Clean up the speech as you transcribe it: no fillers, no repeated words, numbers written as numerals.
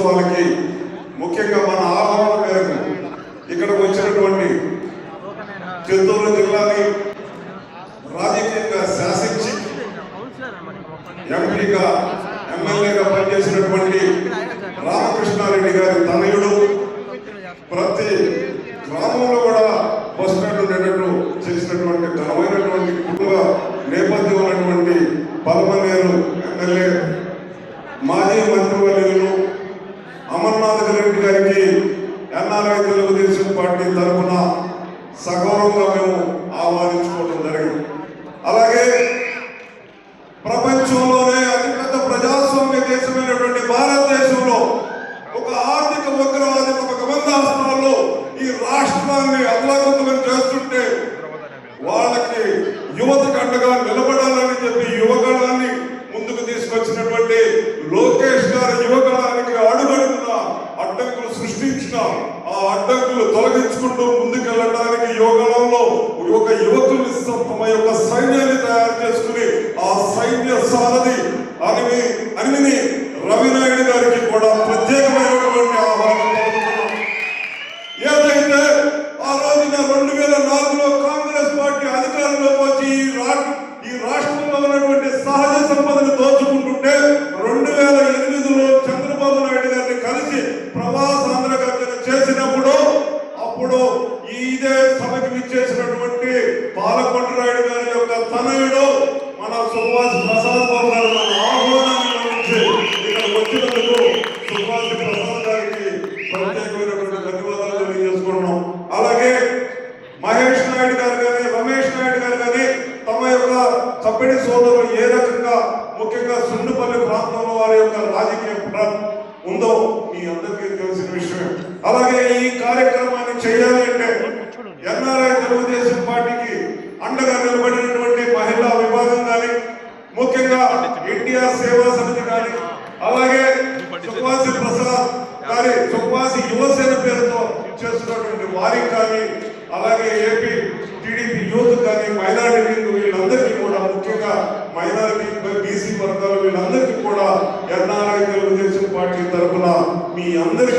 దినోత్సవాలకి ముఖ్యంగా మన ఆహ్వాన మేరకు ఇక్కడికి వచ్చినటువంటి చిత్తూరు జిల్లాని రాజకీయంగా శాసించి ఎంపీగా ఎమ్మెల్యేగా పనిచేసినటువంటి రామకృష్ణారెడ్డి గారి తనయుడు ప్రతి గ్రామంలో కూడా బస్ స్టాండ్ ఉండేటట్టు చేసినటువంటి ఘనమైనటువంటి కుటుంబ నేపథ్యం ఉన్నటువంటి పల్మనేరు ఎమ్మెల్యే మాజీ మంత్రివర్యులు అమర్నాథ్ రెడ్డి గారికి ఎన్ఆర్ఐ తెలుగుదేశం పార్టీ తరఫున సగౌరవంగా మేము ఆహ్వానించుకోవడం జరిగింది. అలాగే ప్రపంచంలోనే అతిపెద్ద ప్రజాస్వామ్య దేశమైనటువంటి భారతదేశంలో ఒక ఆర్థిక ఉగ్రవాది ఒక గబంధాస్త్రాల్లో ఈ రాష్ట్రాన్ని అతలాకుతలం చేస్తుంటే వాళ్ళకి యువతకు అండగా నిలబడాలని చెప్పి యువగణాన్ని ముందుకు తీసుకొచ్చినటువంటి లోకేష్ గారి యువగణానికి అడుగడుగున అడ్డంకులు సృష్టించిన ఆ అడ్డంకులు తొలగించుకుంటూ ముందుకెళ్ళడానికి యువగణంలో ఒక యువకుల్ని తమ యొక్క సైన్యాన్ని తయారు చేసుకుని ఆ సైన్య సారథి అనిమిని రవినాయుడు గారికి కూడా ప్రత్యేకమైనటువంటి ఆహ్వానం. ఏదైతే ఆ రోజున 2004లో కాంగ్రెస్ పార్టీ అధికారంలోకి వచ్చి ఈ రాష్ట్రంలో ఉన్నటువంటి సహజ సంపదను దోచుకుంటుంటే 2008లో చంద్రబాబు నాయుడు గారిని కలిసి ప్రవాసాంధ్ర గర్జన చేసినప్పుడు అప్పుడు ఇదే సభకి విచ్చేసినటువంటి పాలకొండరాయుడు గారి యొక్క తనయుడు మన సుభాష్ ప్రసాద్ బాబు గారు మన ఆహ్వానాన్ని ఇక్కడ వచ్చినందుకు సుభాష్ ప్రసాద్ గారికి ప్రత్యేకమైనటువంటి ధన్యవాదాలు తెలియజేసుకున్నాం. అలాగే మహేష్ నాయుడు గారు కానీ రమేష్ నాయుడు గారు కానీ తమ యొక్క చప్పటి సోదరులు ఏ రకంగా ముఖ్యంగా సుండుపల్లి ప్రాంతంలో వారి యొక్క రాజకీయ ఉందో మీ అందరికీ తెలిసిన విషయం. అలాగే ఈ కార్యక్రమాన్ని చేయాలి అంటే ఎన్ఆర్ఐ తెలుగుదేశం పార్టీకి అండగా నిలబడినటువంటి మహిళా విభాగం కానీ ముఖ్యంగా ఎన్టీఆర్ సేవా సమితి కానీ అలాగే సుఖవాసి ప్రసాద్ గారి సుఖవాసి యువసేన పేరుతో చేస్తున్నటువంటి వారికి కానీ అలాగే ఏపీ టీడీపీ యూత్ కానీ మైనారిటీ వీళ్ళందరికీ కూడా ముఖ్యంగా మైనారిటీ బీసీ వర్గాలు వీళ్ళందరికీ కూడా ఎన్ఆర్ఐ తెలుగుదేశం పార్టీ తరఫున మీ అందరికీ